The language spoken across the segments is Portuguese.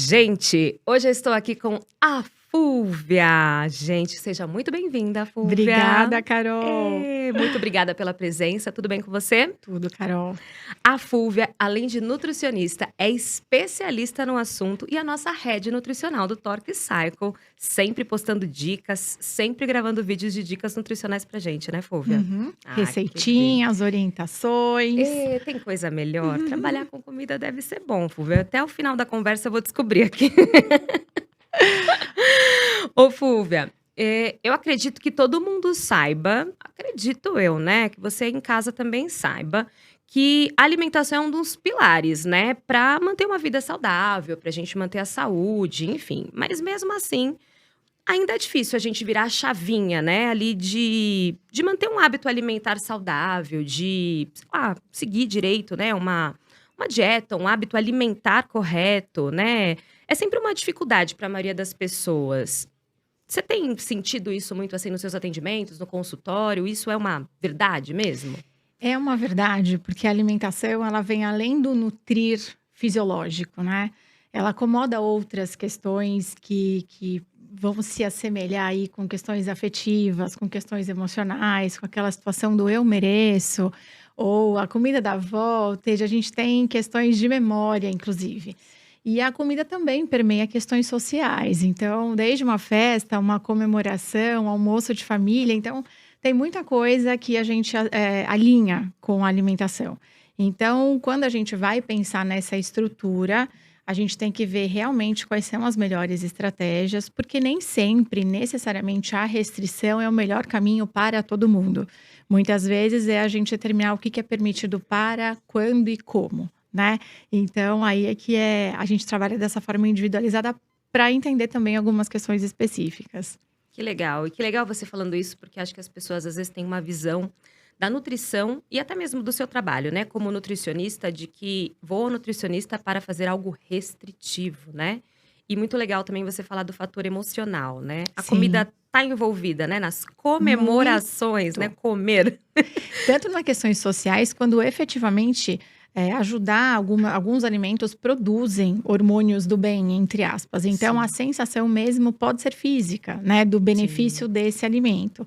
Gente, hoje eu estou aqui com a Fúvia. Gente, seja muito bem-vinda, Fúvia. Obrigada, Carol. Muito obrigada pela presença. Tudo bem com você? Tudo, Carol. A Fúvia, além de nutricionista, é especialista no assunto e a nossa head nutricional do Torque Cycle, sempre postando dicas, sempre gravando vídeos de dicas nutricionais pra gente, né, Fúvia? Receitinhas, orientações. Tem coisa melhor? Trabalhar com comida deve ser bom, Fúvia. Até o final da conversa eu vou descobrir aqui. Ô, Fúvia, eu acredito que todo mundo saiba, acredito eu, né? Que você em casa também saiba, que a alimentação é um dos pilares, né? Pra manter uma vida saudável, pra gente manter a saúde, enfim. Mas mesmo assim, ainda é difícil a gente virar a chavinha, né? Ali de manter um hábito alimentar saudável, de, sei lá, seguir direito, né? Uma dieta, um hábito alimentar correto, né? É sempre uma dificuldade para a maioria das pessoas. Você tem sentido isso muito assim nos seus atendimentos, no consultório? Isso é uma verdade mesmo? É uma verdade, porque a alimentação, ela vem além do nutrir fisiológico, né? Ela acomoda outras questões que vão se assemelhar aí com questões afetivas, com questões emocionais, com aquela situação do eu mereço, ou a comida da avó, ou seja, a gente tem questões de memória, inclusive. E a comida também permeia questões sociais. Então, desde uma festa, uma comemoração, almoço de família. Então, tem muita coisa que a gente alinha com a alimentação. Então, quando a gente vai pensar nessa estrutura, a gente tem que ver realmente quais são as melhores estratégias, porque nem sempre, necessariamente, a restrição é o melhor caminho para todo mundo. Muitas vezes é a gente determinar o que é permitido para, quando e como, né? Então, aí é que a gente trabalha dessa forma individualizada para entender também algumas questões específicas. Que legal. E que legal você falando isso, porque acho que as pessoas às vezes têm uma visão da nutrição e até mesmo do seu trabalho, né? Como nutricionista, de que vou ao nutricionista para fazer algo restritivo, né? E muito legal também você falar do fator emocional, né? A Sim. comida tá envolvida, né? Nas comemorações, né? Comer. Tanto nas questões sociais, quando efetivamente ajudar, alguns alimentos produzem hormônios do bem, entre aspas. Então, Sim. a sensação mesmo pode ser física, né? Do benefício desse alimento.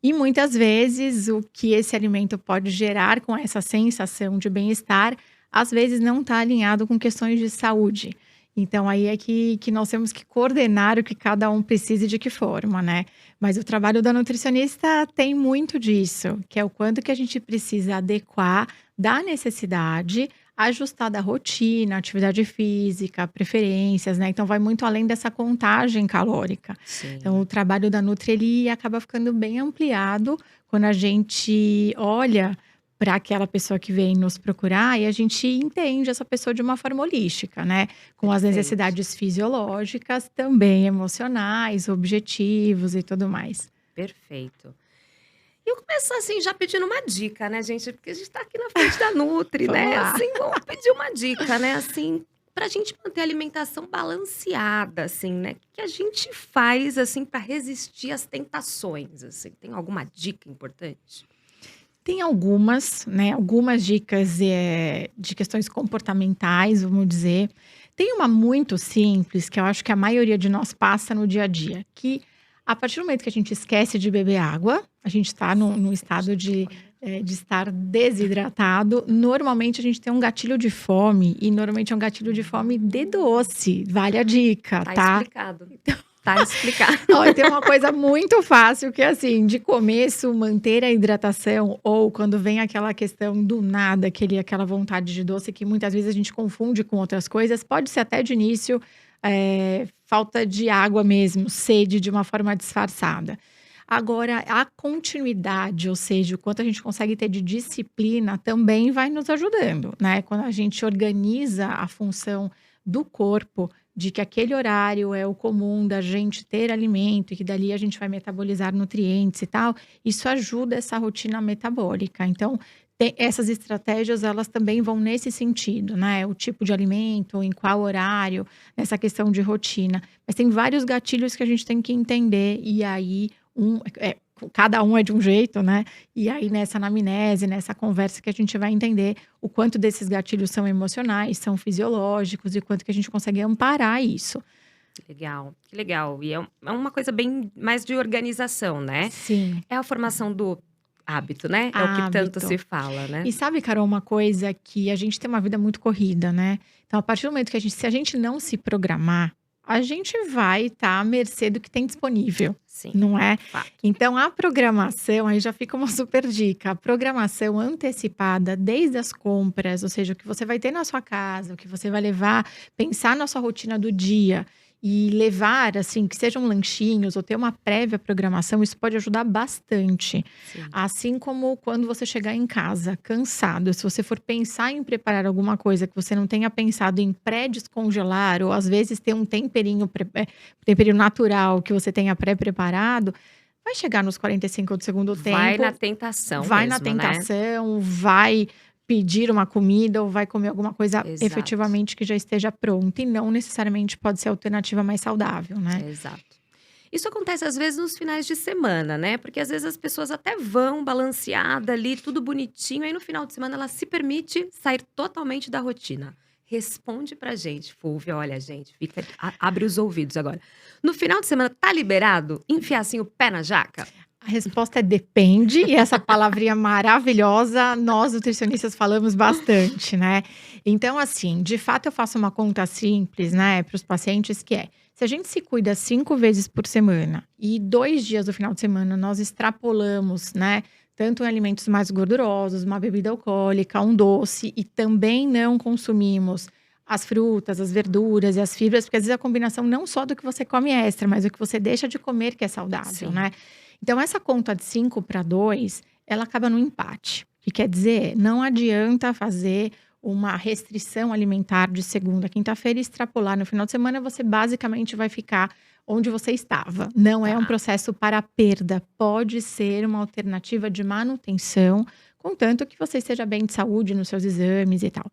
E muitas vezes, o que esse alimento pode gerar com essa sensação de bem-estar, às vezes não está alinhado com questões de saúde. Então, aí é que nós temos que coordenar o que cada um precisa e de que forma, né? Mas o trabalho da nutricionista tem muito disso, que é o quanto que a gente precisa adequar da necessidade, ajustar da rotina, atividade física, preferências, né? Então, vai muito além dessa contagem calórica. Sim. Então, o trabalho da Nutri, ele acaba ficando bem ampliado quando a gente olha para aquela pessoa que vem nos procurar e a gente entende essa pessoa de uma forma holística, né? Com as Perfeito. necessidades fisiológicas, também emocionais, objetivos e tudo mais. Perfeito. E eu começo assim, já pedindo uma dica, né, gente? Porque a gente tá aqui na frente da Nutri, Vamos né? lá. Assim, vamos pedir uma dica, né? Assim, pra gente manter a alimentação balanceada, assim, né? O que a gente faz, assim, pra resistir às tentações, assim? Tem alguma dica importante? Tem algumas, né? Algumas dicas de questões comportamentais, vamos dizer. Tem uma muito simples, que eu acho que a maioria de nós passa no dia a dia, que a partir do momento que a gente esquece de beber água, a gente está num estado de estar desidratado. Normalmente a gente tem um gatilho de fome, e normalmente é um gatilho de fome de doce. Vale a dica, Tá tá? explicado. Tá explicado. Olha, tem uma coisa muito fácil que, assim, de começo, manter a hidratação, ou quando vem aquela questão do nada, aquela vontade de doce que muitas vezes a gente confunde com outras coisas, pode ser até de início falta de água mesmo, sede de uma forma disfarçada. Agora, a continuidade, ou seja, o quanto a gente consegue ter de disciplina, também vai nos ajudando, né? Quando a gente organiza a função do corpo, de que aquele horário é o comum da gente ter alimento e que dali a gente vai metabolizar nutrientes e tal, isso ajuda essa rotina metabólica. Então, essas estratégias, elas também vão nesse sentido, né? O tipo de alimento, em qual horário, nessa questão de rotina. Mas tem vários gatilhos que a gente tem que entender, e aí cada um é de um jeito, né? E aí nessa anamnese, nessa conversa que a gente vai entender o quanto desses gatilhos são emocionais, são fisiológicos e o quanto que a gente consegue amparar isso. Que legal, que legal. E é uma coisa bem mais de organização, né? Sim, É a formação do hábito, né? É o que tanto se hábito. fala, né? E sabe, Carol, uma coisa que a gente tem uma vida muito corrida, né? Então, a partir do momento que se a gente não se programar, a gente vai estar à mercê do que tem disponível, Sim, não é? fato. Então, a programação, aí já fica uma super dica. A programação antecipada, desde as compras, ou seja, o que você vai ter na sua casa, o que você vai levar, pensar na sua rotina do dia e levar, assim, que sejam lanchinhos ou ter uma prévia programação, isso pode ajudar bastante. Sim. Assim como quando você chegar em casa cansado, se você for pensar em preparar alguma coisa que você não tenha pensado em pré-descongelar, ou às vezes ter um temperinho natural que você tenha pré-preparado, vai chegar nos 45 do segundo Vai na tempo, tentação vai na mesmo, né? tentação, vai pedir uma comida ou vai comer alguma coisa Exato, efetivamente que já esteja pronta e não necessariamente pode ser a alternativa mais saudável, né? exato. Isso acontece às vezes nos finais de semana, né? Porque às vezes as pessoas até vão balanceada ali, tudo bonitinho, aí no final de semana ela se permite sair totalmente da rotina. Responde pra gente, Fúvia. Olha, gente, abre os ouvidos agora. No final de semana, tá liberado enfiar assim o pé na jaca? A resposta é depende, e essa palavrinha maravilhosa, nós nutricionistas falamos bastante, né? Então, assim, de fato eu faço uma conta simples, né, para os pacientes, que é, se a gente se cuida 5 vezes por semana e 2 dias do final de semana nós extrapolamos, né, tanto em alimentos mais gordurosos, uma bebida alcoólica, um doce, e também não consumimos as frutas, as verduras e as fibras, porque às vezes a combinação não só do que você come extra, mas o que você deixa de comer que é saudável, Sim. né? Então, essa conta de 5 para 2, ela acaba no empate. O que quer dizer, não adianta fazer uma restrição alimentar de segunda a quinta-feira e extrapolar no final de semana, você basicamente vai ficar onde você estava. Não é um Tá. processo para perda, pode ser uma alternativa de manutenção, contanto que você esteja bem de saúde nos seus exames e tal.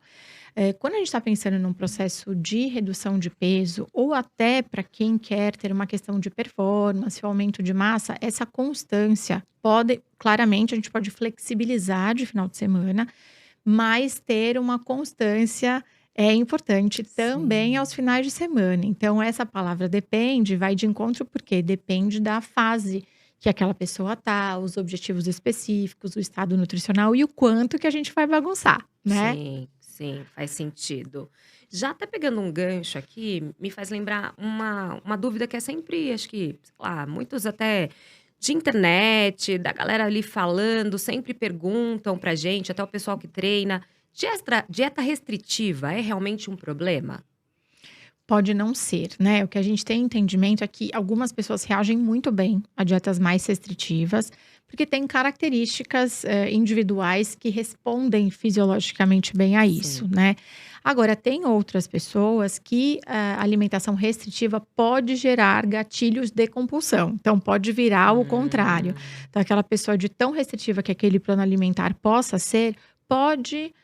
Quando a gente está pensando num processo de redução de peso, ou até para quem quer ter uma questão de performance ou aumento de massa, essa constância pode, claramente, a gente pode flexibilizar de final de semana, mas ter uma constância é importante também Sim. aos finais de semana. Então, essa palavra depende, vai de encontro, porque depende da fase que aquela pessoa tá, os objetivos específicos, o estado nutricional e o quanto que a gente vai bagunçar, né? Sim, sim, faz sentido. Já até pegando um gancho aqui, me faz lembrar uma dúvida que é sempre, acho que, sei lá, muitos até de internet, da galera ali falando, sempre perguntam pra gente, até o pessoal que treina. Dieta restritiva é realmente um problema? Pode não ser, né? O que a gente tem entendimento é que algumas pessoas reagem muito bem a dietas mais restritivas, porque tem características individuais que respondem fisiologicamente bem a isso, Sim. né? Agora, tem outras pessoas que a alimentação restritiva pode gerar gatilhos de compulsão. Então, pode virar o contrário. Hum, Então, aquela pessoa de tão restritiva que aquele plano alimentar possa ser, pode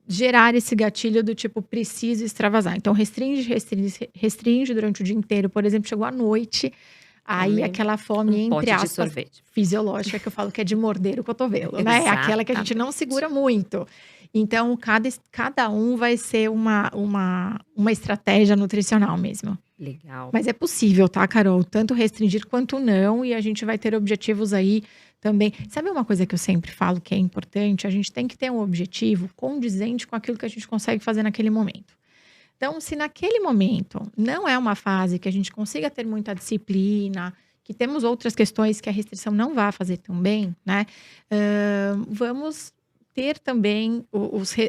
gerar esse gatilho do tipo, preciso extravasar. Então, restringe durante o dia inteiro. Por exemplo, chegou à noite, aí come aquela um fome, entre pote de aspas, sorvete. fisiológica, que eu falo que é de morder o cotovelo, né? É aquela que a gente não Exatamente. segura muito. Então, cada um vai ser uma estratégia nutricional mesmo. Legal. Mas é possível, tá, Carol? Tanto restringir quanto não, e a gente vai ter objetivos aí também. Sabe uma coisa que eu sempre falo que é importante? A gente tem que ter um objetivo condizente com aquilo que a gente consegue fazer naquele momento. Então, se naquele momento não é uma fase que a gente consiga ter muita disciplina, que temos outras questões que a restrição não vai fazer tão bem, né? Vamos ter também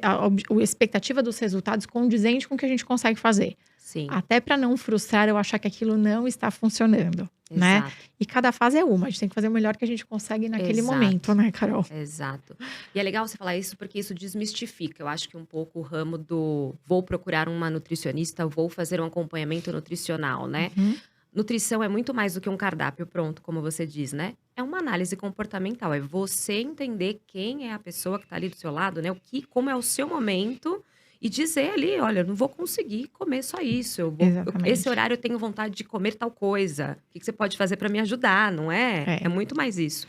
a expectativa dos resultados condizente com o que a gente consegue fazer. Sim, Até para não frustrar eu achar que aquilo não está funcionando, né. exato. E cada fase é uma, a gente tem que fazer o melhor que a gente consegue naquele momento, Exato. né, Carol? Exato. E é legal você falar isso, porque isso desmistifica. Eu acho que um pouco o ramo do vou procurar uma nutricionista, vou fazer um acompanhamento nutricional, né. Uhum. Nutrição é muito mais do que um cardápio pronto, como você diz, né. É uma análise comportamental, é você entender quem é a pessoa que tá ali do seu lado, né, como é o seu momento, e dizer ali: "Olha, eu não vou conseguir comer só isso, esse Exatamente. horário eu tenho vontade de comer tal coisa. O que que você pode fazer para me ajudar?", não é? É É. muito mais isso.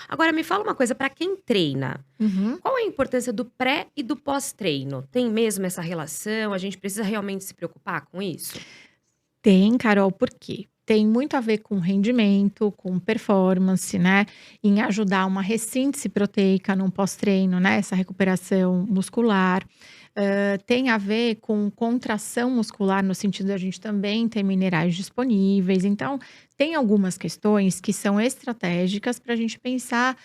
Agora me fala uma coisa, para quem treina, Uhum. qual é a importância do pré e do pós-treino? Tem mesmo essa relação? A gente precisa realmente se preocupar com isso? Tem, Carol, por quê? Tem muito a ver com rendimento, com performance, né, em ajudar uma ressíntese proteica num pós-treino, né, essa recuperação muscular. Tem a ver com contração muscular, no sentido da gente também ter minerais disponíveis. Então, tem algumas questões que são estratégicas para a gente pensar,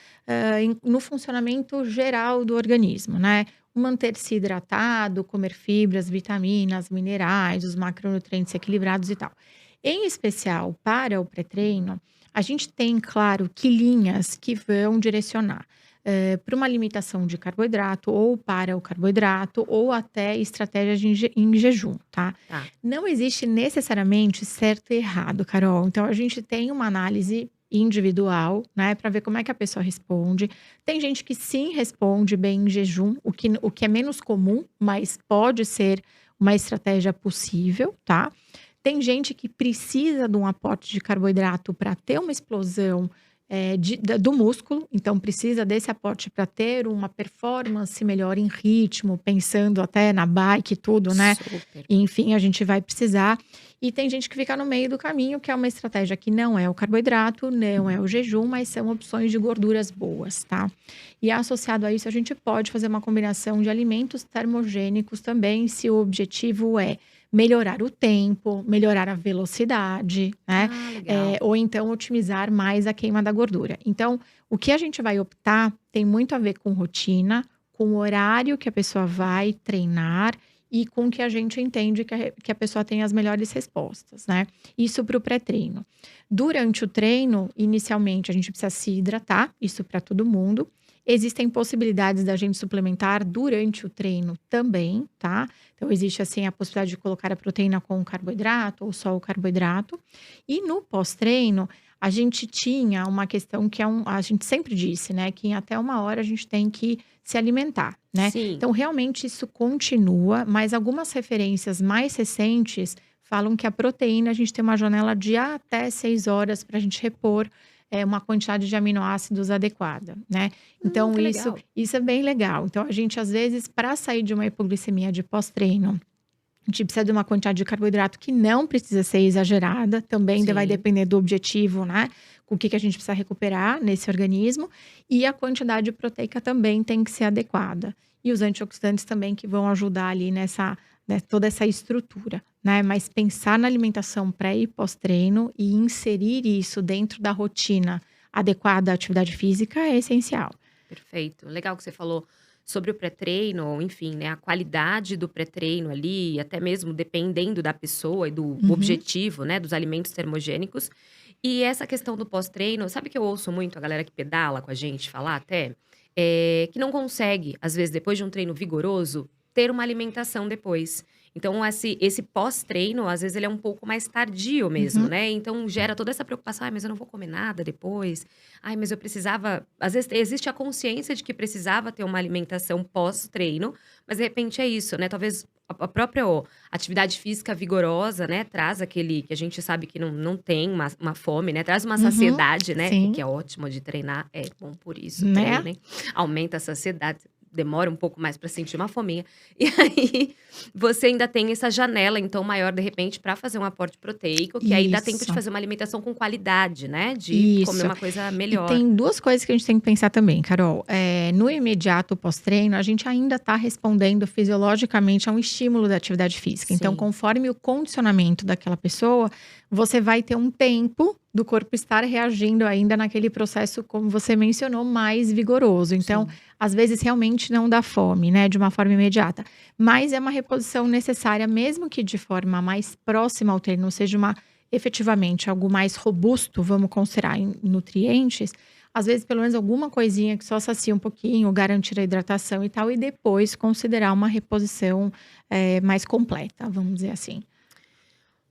no funcionamento geral do organismo, né. Manter-se hidratado, comer fibras, vitaminas, minerais, os macronutrientes equilibrados e tal. Em especial para o pré-treino, a gente tem, claro, que linhas que vão direcionar para uma limitação de carboidrato ou para o carboidrato ou até estratégias em jejum, tá? Tá. Não existe necessariamente certo e errado, Carol. Então a gente tem uma análise individual, né, para ver como é que a pessoa responde. Tem gente que sim responde bem em jejum, o que é menos comum, mas pode ser uma estratégia possível, tá? Tem gente que precisa de um aporte de carboidrato para ter uma explosão do músculo, então precisa desse aporte para ter uma performance melhor em ritmo, pensando até na bike e tudo, né? Super. Enfim, a gente vai precisar. E tem gente que fica no meio do caminho, que é uma estratégia que não é o carboidrato, não é o jejum, mas são opções de gorduras boas, tá? E associado a isso, a gente pode fazer uma combinação de alimentos termogênicos também, se o objetivo é melhorar o tempo, melhorar a velocidade, né? Ah, legal. Ou então otimizar mais a queima da gordura. Então, o que a gente vai optar tem muito a ver com rotina, com o horário que a pessoa vai treinar e com o que a gente entende que a pessoa tem as melhores respostas, né? Isso para o pré-treino. Durante o treino, inicialmente, a gente precisa se hidratar, isso para todo mundo. Existem possibilidades da gente suplementar durante o treino também, tá? Então, existe assim a possibilidade de colocar a proteína com o carboidrato ou só o carboidrato. E no pós-treino, a gente tinha uma questão que a gente sempre disse, né? Que em até 1 hora a gente tem que se alimentar, né? Sim. Então, realmente isso continua, mas algumas referências mais recentes falam que a proteína a gente tem uma janela de até 6 horas para a gente repor uma quantidade de aminoácidos adequada, né? Então, Que isso, legal. isso é bem legal. Então, a gente, às vezes, para sair de uma hipoglicemia de pós-treino, a gente precisa de uma quantidade de carboidrato que não precisa ser exagerada, também vai Sim. depender do objetivo, né? Com o que a gente precisa recuperar nesse organismo. E a quantidade proteica também tem que ser adequada. E os antioxidantes também que vão ajudar ali nessa, né, toda essa estrutura, né? Mas pensar na alimentação pré e pós-treino e inserir isso dentro da rotina adequada à atividade física é essencial. Perfeito. Legal que você falou sobre o pré-treino, enfim, né, a qualidade do pré-treino ali, até mesmo dependendo da pessoa e do Uhum. objetivo, né, dos alimentos termogênicos. E essa questão do pós-treino, sabe que eu ouço muito a galera que pedala com a gente falar até? Que não consegue, às vezes, depois de um treino vigoroso, ter uma alimentação depois. Então, esse pós-treino, às vezes, ele é um pouco mais tardio mesmo, Uhum. né? Então, gera toda essa preocupação. Ai, mas eu não vou comer nada depois. Ai, mas eu precisava. Às vezes, existe a consciência de que precisava ter uma alimentação pós-treino, mas de repente é isso, né? Talvez a própria atividade física vigorosa, né? Traz aquele que a gente sabe que não tem uma fome, né? Traz uma Uhum. saciedade, né? O que Sim, é ótimo de treinar. É bom por isso, né? treinem. Aumenta a saciedade. Demora um pouco mais para sentir uma fominha. E aí, você ainda tem essa janela, então, maior, de repente, para fazer um aporte proteico, que aí dá tempo de Isso. fazer uma alimentação com qualidade, né? De comer Isso. uma coisa E melhor. tem 2 coisas que a gente tem que pensar também, Carol. No imediato pós-treino, a gente ainda está respondendo fisiologicamente a um estímulo da atividade física. Então, Sim, conforme o condicionamento daquela pessoa, você vai ter um tempo do corpo estar reagindo ainda naquele processo, como você mencionou, mais vigoroso. Então, sim. às vezes, realmente não dá fome, né, de uma forma imediata. Mas é uma reposição necessária, mesmo que de forma mais próxima ao treino, seja efetivamente algo mais robusto, vamos considerar em nutrientes, às vezes pelo menos alguma coisinha que só sacia um pouquinho, garantir a hidratação e tal, e depois considerar uma reposição mais completa, vamos dizer assim.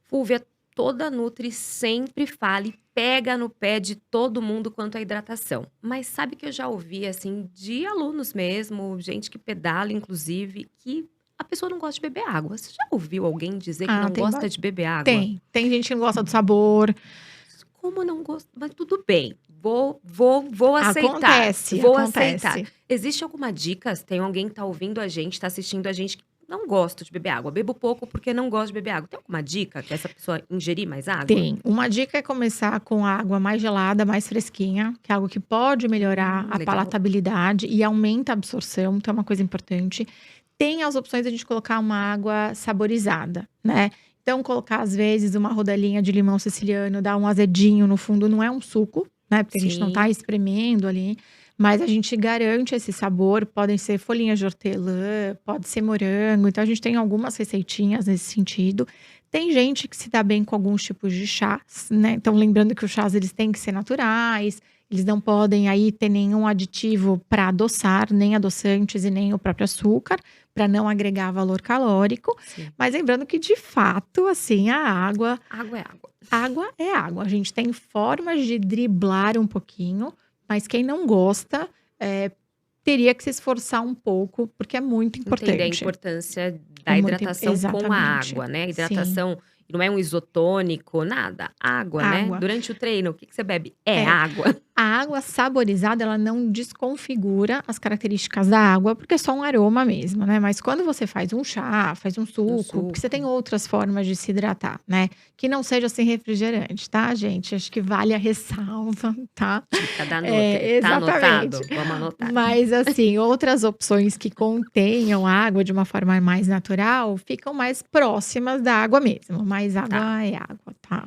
Fúvia, toda nutri sempre fala e pega no pé de todo mundo quanto à hidratação. Mas sabe que eu já ouvi, assim, de alunos mesmo, gente que pedala, inclusive, que a pessoa não gosta de beber água. Você já ouviu alguém dizer que não Tem, gosta de beber água? tem gente que não gosta do sabor. Como não gosto? Mas tudo bem, vou aceitar. Acontece, Vou aceitar. acontece. Existe alguma dica? Tem alguém que tá ouvindo a gente, tá assistindo a gente, que não gosta de beber água. Bebo pouco porque não gosto de beber água. Tem alguma dica que essa pessoa ingerir mais água? Tem. Uma dica é começar com a água mais gelada, mais fresquinha, que é algo que pode melhorar a Legal. palatabilidade e aumenta a absorção, então é uma coisa importante. Tem as opções de a gente colocar uma água saborizada, né? Então, colocar, às vezes, uma rodelinha de limão siciliano, dar um azedinho no fundo, não é um suco, né? Porque a gente não Sim. tá espremendo ali, mas a gente garante esse sabor. Podem ser folhinhas de hortelã, pode ser morango. Então, a gente tem algumas receitinhas nesse sentido. Tem gente que se dá bem com alguns tipos de chás, né? Então, lembrando que os chás, eles têm que ser naturais. Eles não podem aí ter nenhum aditivo para adoçar, nem adoçantes e nem o próprio açúcar, para não agregar valor calórico. Sim. Mas lembrando que, de fato, assim, Água é água. água é água. A gente tem formas de driblar um pouquinho, mas quem não gosta, teria que se esforçar um pouco, porque é muito Entender a importante. importância É da muito hidratação com a exatamente. água, né? Sim. Hidratação não é um isotônico, nada. Água, né? Água. Durante o treino, o que você bebe? É É. água. A água saborizada, ela não desconfigura as características da água, porque é só um aroma mesmo, né? Mas quando você faz um chá, faz um suco, porque você tem outras formas de se hidratar, né? Que não seja sem refrigerante, tá, gente? Acho que vale a ressalva, tá? Dica da Nutri. Tá Exatamente. anotado? Vamos anotar. Mas, assim, outras opções que contenham água de uma forma mais natural ficam mais próximas da água mesmo. Mas água é água, tá?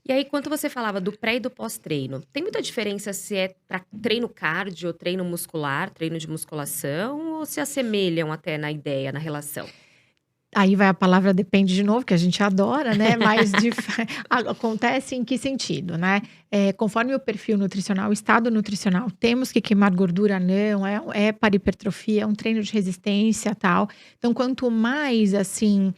E aí, quando você falava do pré e do pós-treino, tem muita diferença se é para treino cardio, treino muscular, treino de musculação, ou se assemelham até na ideia, na relação? Aí vai a palavra depende de novo, que a gente adora, né? Mas acontece em que sentido, né? Conforme o perfil nutricional, o estado nutricional, temos que queimar gordura, não, é para hipertrofia, é um treino de resistência, tal. Então, quanto mais, assim,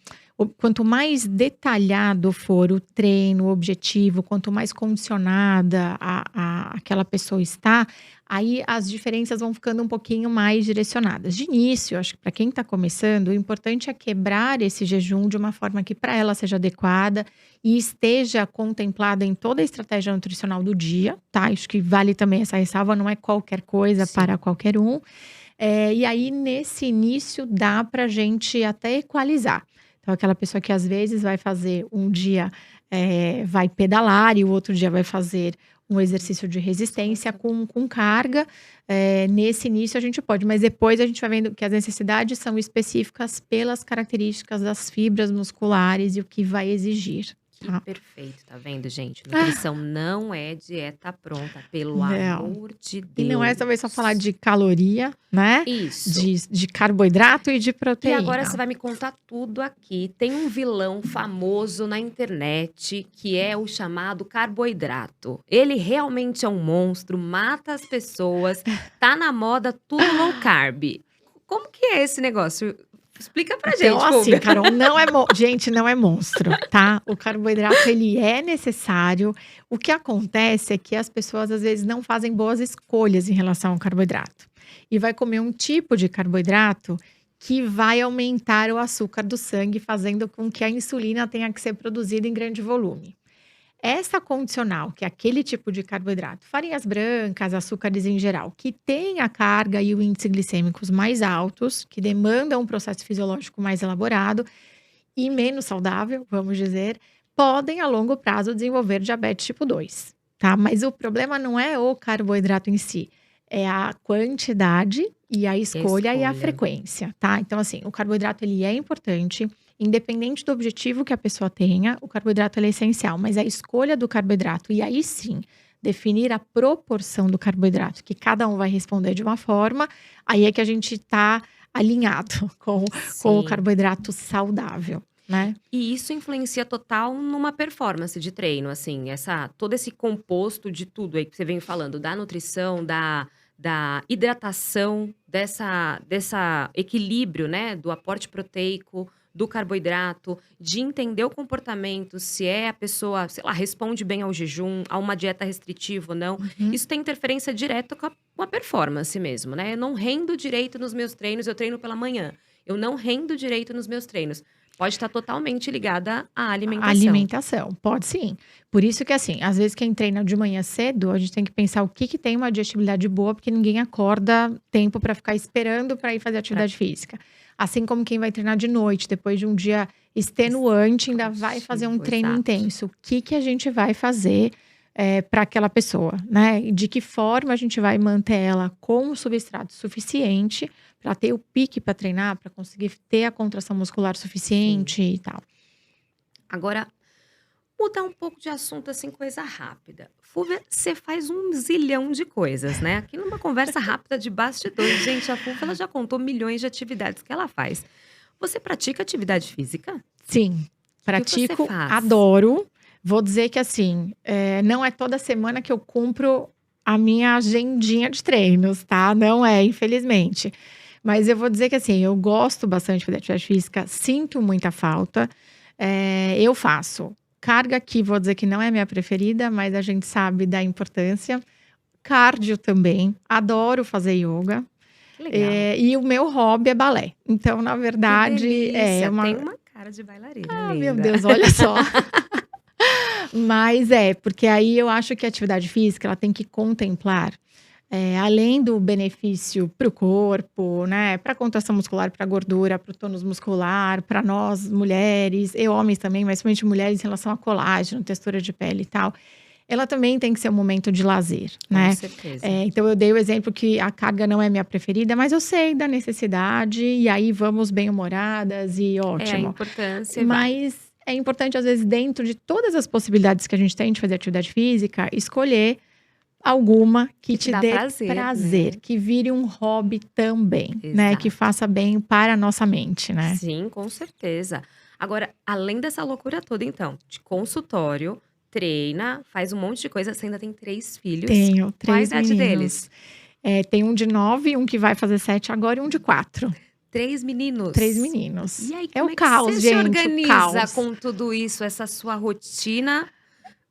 quanto mais detalhado for o treino, o objetivo, quanto mais condicionada aquela pessoa está, aí as diferenças vão ficando um pouquinho mais direcionadas. De início, acho que para quem está começando, o importante é quebrar esse jejum de uma forma que para ela seja adequada e esteja contemplada em toda a estratégia nutricional do dia, tá? Acho que vale também essa ressalva, não é qualquer coisa Sim. para qualquer um. E aí, nesse início, dá para a gente até equalizar. Então, aquela pessoa que às vezes vai fazer um dia, vai pedalar e o outro dia vai fazer um exercício de resistência com carga. Nesse início a gente pode, mas depois a gente vai vendo que as necessidades são específicas pelas características das fibras musculares e o que vai exigir. Que Tá? perfeito, tá vendo, gente? Nutrição não é dieta pronta, pelo Não. amor de Deus. E não é talvez só falar de caloria, né? Isso. De carboidrato e de E proteína. agora você vai me contar tudo aqui. Tem um vilão famoso na internet que é o chamado carboidrato. Ele realmente é um monstro, mata as pessoas, tá na moda tudo low carb. Como que é esse negócio? Explica pra gente, Então, assim, Fúvia. Carol, gente, não é monstro, tá? O carboidrato, ele é necessário. O que acontece é que as pessoas, às vezes, não fazem boas escolhas em relação ao carboidrato. E vai comer um tipo de carboidrato que vai aumentar o açúcar do sangue, fazendo com que a insulina tenha que ser produzida em grande volume. Essa condicional, que é aquele tipo de carboidrato, farinhas brancas, açúcares em geral, que tem a carga e o índice glicêmicos mais altos, que demandam um processo fisiológico mais elaborado e menos saudável, vamos dizer, podem a longo prazo desenvolver diabetes tipo 2, tá? Mas o problema não é o carboidrato em si, é a quantidade e a escolha e a frequência, tá? Então, assim, o carboidrato ele é importante. Independente do objetivo que a pessoa tenha, o carboidrato ele é essencial, mas a escolha do carboidrato, e aí sim, definir a proporção do carboidrato, que cada um vai responder de uma forma, aí é que a gente está alinhado com o carboidrato saudável, né? E isso influencia total numa performance de treino, assim, todo esse composto de tudo aí que você vem falando, da nutrição, da hidratação, dessa equilíbrio, né, do aporte proteico, do carboidrato, de entender o comportamento, se a pessoa, sei lá, responde bem ao jejum, a uma dieta restritiva ou não. Isso tem interferência direta com a performance mesmo, né? Eu não rendo direito nos meus treinos, eu treino pela manhã. eu não rendo direito nos meus treinos. Pode estar totalmente ligada à A alimentação. alimentação, pode sim. Por isso que, assim, às vezes quem treina de manhã cedo, a gente tem que pensar o que que tem uma digestibilidade boa, porque ninguém acorda tempo para ficar esperando para ir fazer atividade física. Assim como quem vai treinar de noite, depois de um dia extenuante, ainda vai fazer um Cansativo, treino exato. intenso. O que que a gente vai fazer para aquela pessoa, né? E de que forma a gente vai manter ela com o substrato suficiente para ter o pique para treinar, para conseguir ter a contração muscular Sim. suficiente e tal. Agora, mudar um pouco de assunto, assim, coisa rápida. Fúvia, você faz um zilhão de coisas, né? Aqui numa conversa rápida de bastidores. Gente, a Fúvia, ela já contou milhões de atividades que ela faz. Você pratica atividade física? Sim, O que você pratico, faz? adoro. Vou dizer que assim, não é toda semana que eu cumpro a minha agendinha de treinos, tá? Não é, infelizmente. Mas eu vou dizer que assim, eu gosto bastante de fazer atividade física, sinto muita falta. Eu faço. Carga aqui, vou dizer que não é a minha preferida, mas a gente sabe da importância. Cardio também, adoro fazer yoga. Que legal. E o meu hobby é balé. Então, na Que verdade, é delícia. Tem uma. uma cara de bailarina, Ah, meu linda. Deus, olha só. Mas porque aí eu acho que a atividade física ela tem que contemplar, além do benefício para o corpo, né, para a contração muscular, para a gordura, para o tônus muscular, para nós mulheres, e homens também, mas principalmente mulheres em relação a colágeno, textura de pele e tal. Ela também tem que ser um momento de lazer, Com né? certeza. Então eu dei o exemplo que a carga não é minha preferida, mas eu sei da necessidade, e aí vamos bem-humoradas e É a ótimo. importância e vai. Mas é importante, às vezes, dentro de todas as possibilidades que a gente tem de fazer atividade física, escolher alguma que Que te te dá dê prazer, prazer, né? que vire um hobby também, né? Que Exato. faça bem para a nossa mente, né? Sim, com certeza. Agora, além dessa loucura toda, então, de consultório, treina, faz um monte de coisa. Você ainda tem 3 filhos. Tenho Qual a 3 idade deles? meninos. Tem um de 9, um que vai fazer 7 agora e um de 4. 3 3 meninos. meninos. E aí, É o como é que você caos, se gente, o organiza caos. com tudo isso, essa sua rotina,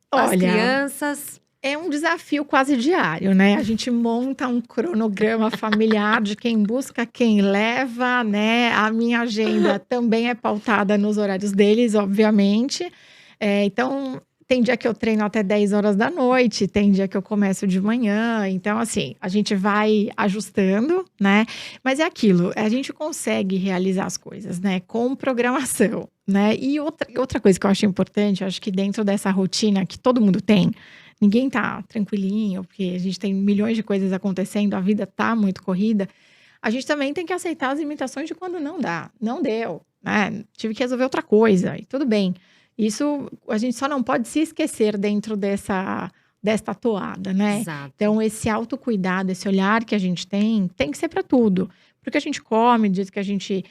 as Olha, crianças? é um desafio quase diário, né? A gente monta um cronograma familiar de quem busca, quem leva, né? A minha agenda também é pautada nos horários deles, obviamente. Então, tem dia que eu treino até 10 horas da noite, tem dia que eu começo de manhã. Então, assim, a gente vai ajustando, né? Mas é aquilo, a gente consegue realizar as coisas, né? Com programação, né? E outra coisa que eu acho importante, eu acho que dentro dessa rotina que todo mundo tem, ninguém tá tranquilinho, porque a gente tem milhões de coisas acontecendo, a vida tá muito corrida. A gente também tem que aceitar as limitações de quando não dá. Não deu, né? Tive que resolver outra coisa, e tudo bem. Isso a gente só não pode se esquecer dentro desta toada, né? Exato. Então, esse autocuidado, esse olhar que a gente tem que ser para tudo. Porque a gente come, diz que a gente.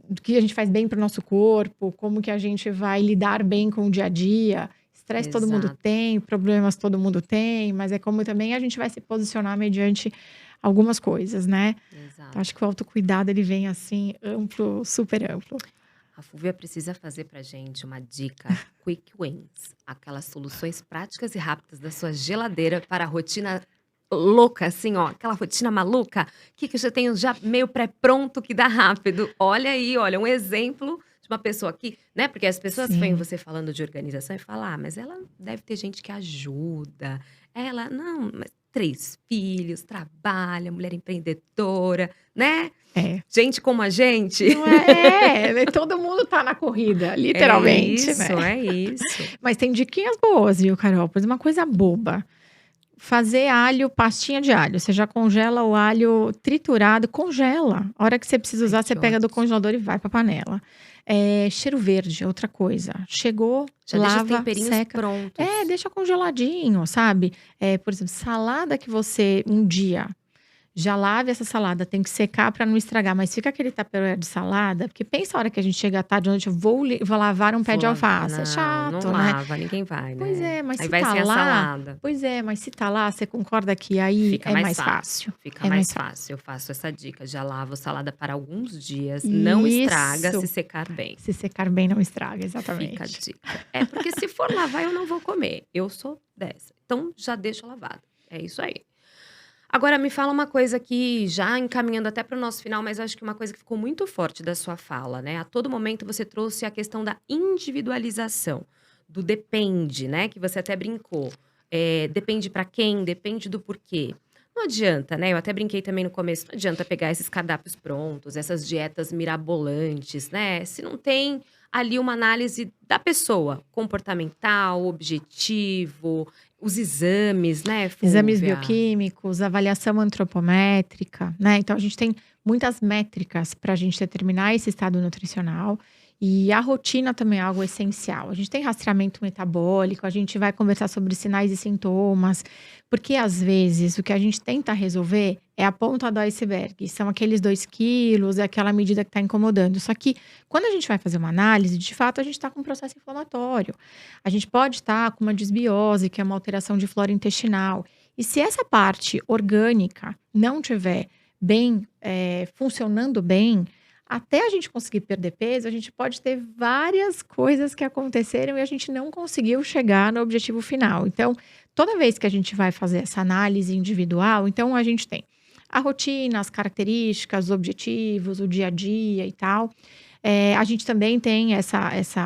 Do que a gente faz bem para o nosso corpo, como que a gente vai lidar bem com o dia a dia. Estresse todo mundo Exato. tem, problemas todo mundo tem, mas é como também a gente vai se posicionar mediante algumas coisas, né? Então, Exato. acho que o autocuidado ele vem assim, amplo, super amplo. A Fúvia precisa fazer pra gente uma dica quick wins. Aquelas soluções práticas e rápidas da sua geladeira para a rotina louca, assim, ó. Aquela rotina maluca. Que eu já tenho já meio pré-pronto que dá rápido. Olha aí, olha, um exemplo de uma pessoa aqui, né? Porque as pessoas veem Sim. você falando de organização e falam, ah, mas ela deve ter gente que ajuda. Ela, não, mas 3 filhos, trabalha, mulher empreendedora, né? Gente como a gente. Não todo mundo tá na corrida, literalmente, né? É isso. Mas tem diquinhas boas, viu, Carol? Por exemplo, uma coisa boba. Fazer alho, pastinha de alho. Você já congela o alho triturado, congela. A hora que você precisa usar, Ai, você que pega do ótimo. congelador e vai pra panela. Cheiro verde, outra coisa. Chegou, Já deixa os lava, temperinhos seca. prontos. Deixa congeladinho, sabe? Por exemplo, salada que você um dia já lave essa salada, tem que secar para não estragar, mas fica aquele tupperware de salada, porque pensa a hora que a gente chega à tarde, à noite, eu vou lavar um pé de alface. É chato, Não né? lava, ninguém vai, Pois né? mas Aí se vai tá sem a lá, salada. pois mas se tá lá, você concorda que aí Fica é mais mais fácil. fácil. Fica É mais mais fácil. fácil. Eu faço essa dica. Já lavo salada para alguns dias. Não estraga Isso. se secar bem. Se secar bem, não estraga, Fica a exatamente. dica. Porque se for lavar, eu não vou comer. Eu sou dessa. Então, já deixo lavado. É isso aí. Agora me fala uma coisa que já encaminhando até para o nosso final, mas acho que uma coisa que ficou muito forte da sua fala, né? A todo momento você trouxe a questão da individualização, do depende, né? Que você até brincou. Depende para quem, depende do porquê. Não adianta, né? Eu até brinquei também no começo, não adianta pegar esses cardápios prontos, essas dietas mirabolantes, né? Se não tem ali uma análise da pessoa, comportamental, objetivo, os exames, né, Exames Fúvia? bioquímicos, avaliação antropométrica, né? Então, a gente tem muitas métricas para a gente determinar esse estado nutricional. E a rotina também é algo essencial. A gente tem rastreamento metabólico, a gente vai conversar sobre sinais e sintomas, porque às vezes o que a gente tenta resolver é a ponta do iceberg, são aqueles 2 quilos, é aquela medida que está incomodando. Só que quando a gente vai fazer uma análise, de fato a gente está com um processo inflamatório. A gente pode estar com uma disbiose, que é uma alteração de flora intestinal. E se essa parte orgânica não tiver bem, funcionando bem, até a gente conseguir perder peso, a gente pode ter várias coisas que aconteceram e a gente não conseguiu chegar no objetivo final. Então, toda vez que a gente vai fazer essa análise individual, então a gente tem a rotina, as características, os objetivos, o dia a dia e tal. A gente também tem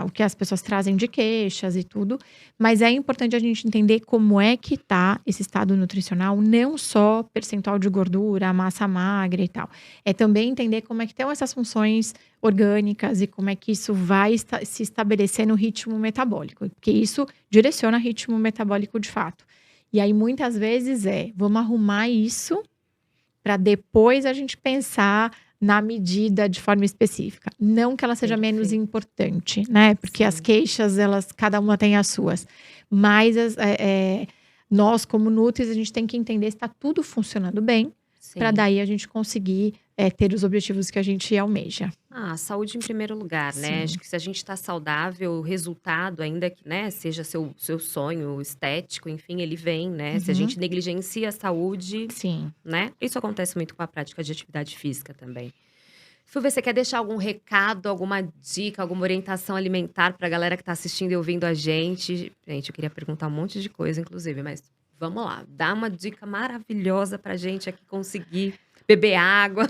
o que as pessoas trazem de queixas e tudo, mas é importante a gente entender como é que tá esse estado nutricional, não só percentual de gordura, massa magra e tal. É também entender como é que estão essas funções orgânicas e como é que isso vai se estabelecer no ritmo metabólico, porque isso direciona o ritmo metabólico de fato. E aí, muitas vezes, vamos arrumar isso para depois a gente pensar na medida de forma específica. Não que ela seja menos Perfeito. importante, né? Porque as Sim, queixas, cada uma tem as suas. Mas nós, como Nutris, a gente tem que entender se está tudo funcionando bem, para sim. daí a gente conseguir ter os objetivos que a gente almeja. Ah, saúde em primeiro lugar, né? Acho Sim, que se a gente tá saudável, o resultado, ainda que, né, seja seu sonho estético, enfim, ele vem, né? Se a uhum, gente negligencia a saúde, sim. né? Isso acontece muito com a prática de atividade física também. Silvia, você quer deixar algum recado, alguma dica, alguma orientação alimentar pra galera que tá assistindo e ouvindo a gente? Gente, eu queria perguntar um monte de coisa, inclusive, mas vamos lá. Dá uma dica maravilhosa pra gente aqui conseguir beber água.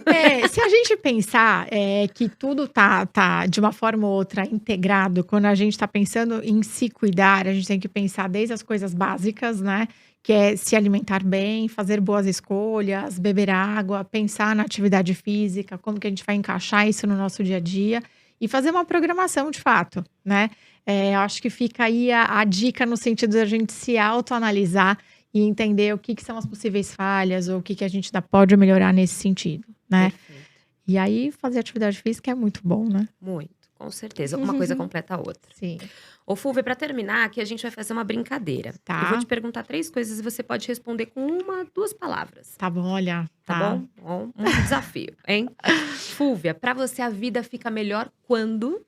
Se a gente pensar que tudo tá de uma forma ou outra integrado, quando a gente está pensando em se cuidar, a gente tem que pensar desde as coisas básicas, né? Que é se alimentar bem, fazer boas escolhas, beber água, pensar na atividade física, como que a gente vai encaixar isso no nosso dia a dia e fazer uma programação de fato, né? Eu acho que fica aí a dica no sentido de a gente se autoanalisar e entender o que são as possíveis falhas ou o que a gente ainda pode melhorar nesse sentido, né? Perfeito. E aí, fazer atividade física é muito bom, né? Muito, com certeza. Uma coisa completa a outra. Sim. Ô, Fulvia, pra terminar, aqui a gente vai fazer uma brincadeira. Eu vou Tá, te perguntar 3 coisas e você pode responder com 1, 2 palavras, tá bom, olha, tá tá. bom? Ó, um desafio, hein? Fúvia, pra você a vida fica melhor quando?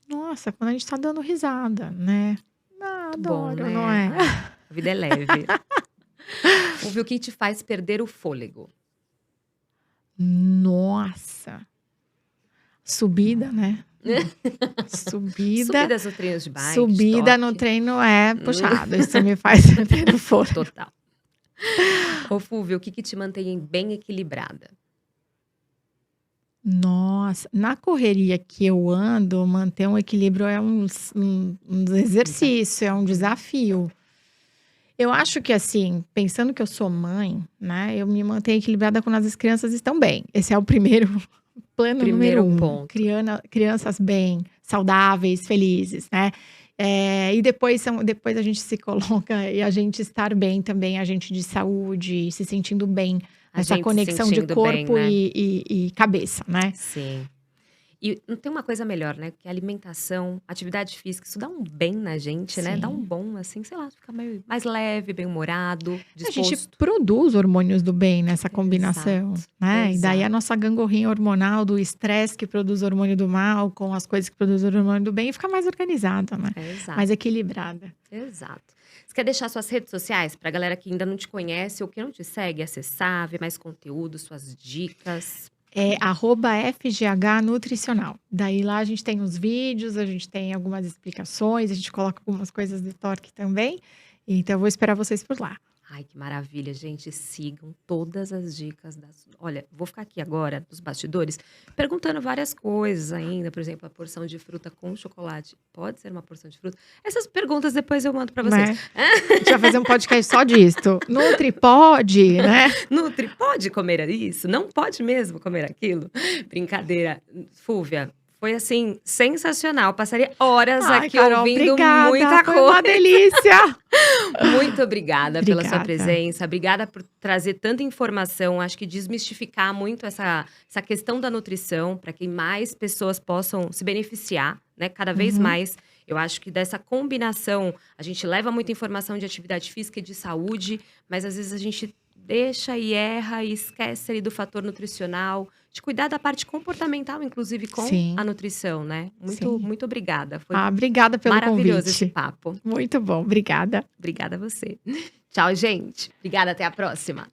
Nossa, quando a gente tá dando risada, né? Ah, Muito bom, adoro, não né? é? Ai, a vida é leve. Fúvia, o que te faz perder o fôlego? Nossa, subida, né? Subida, Subidas nos treinos de bike, de subida no toque. treino é puxado. Isso me faz perder o fôlego. Total. Ô, Fúvia, o que te mantém bem equilibrada? Nossa, na correria que eu ando, manter um equilíbrio é um exercício, é um desafio. Eu acho que assim, pensando que eu sou mãe, né, eu me mantenho equilibrada quando as crianças estão bem. Esse é o primeiro plano número Primeiro 1. ponto. Crianças bem, saudáveis, felizes, né? E depois a gente se coloca e a gente estar bem também, a gente de saúde, se sentindo bem, A essa gente se conexão de sentindo bem, corpo né? e cabeça, né? Sim. E não tem uma coisa melhor, né? Que a alimentação, atividade física, isso dá um bem na gente, né? Dá um Sim. bom, assim, sei lá, fica mais leve, bem-humorado, A gente disposto. produz hormônios do bem nessa combinação, Exato, né? E daí a exato, nossa gangorrinha hormonal do estresse que produz hormônio do mal com as coisas que produzem hormônio do bem fica mais organizada, né? exato, Mais equilibrada. exato. Você quer deixar suas redes sociais pra galera que ainda não te conhece ou que não te segue, acessar, ver mais conteúdo, suas dicas? É @FGH Nutricional. Daí lá a gente tem os vídeos, a gente tem algumas explicações, a gente coloca algumas coisas do Torque também. Então eu vou esperar vocês por lá. Ai, que maravilha, gente. Sigam todas as dicas das. Olha, vou ficar aqui agora, dos bastidores, perguntando várias coisas ainda. Por exemplo, a porção de fruta com chocolate pode ser uma porção de fruta? Essas perguntas depois eu mando para vocês. Né? A gente vai fazer um podcast só disso. Nutri pode, né? Nutri, pode comer isso? Não pode mesmo comer aquilo? Brincadeira. Fúvia, foi assim, sensacional. Passaria horas Ai, aqui Carol, ouvindo obrigada. muita Foi coisa. uma delícia. Muito obrigada pela sua Obrigada. presença, obrigada por trazer tanta informação. Acho que desmistificar muito essa questão da nutrição, para que mais pessoas possam se beneficiar, né? Cada vez Uhum. mais. Eu acho que dessa combinação, a gente leva muita informação de atividade física e de saúde, mas às vezes a gente deixa e erra e esquece ali do fator nutricional, de cuidar da parte comportamental, inclusive com Sim. a nutrição, né? Sim. Muito obrigada. Foi Obrigada pelo maravilhoso esse convite. papo. Muito bom, obrigada. Obrigada a você. Tchau, gente. Obrigada, até a próxima.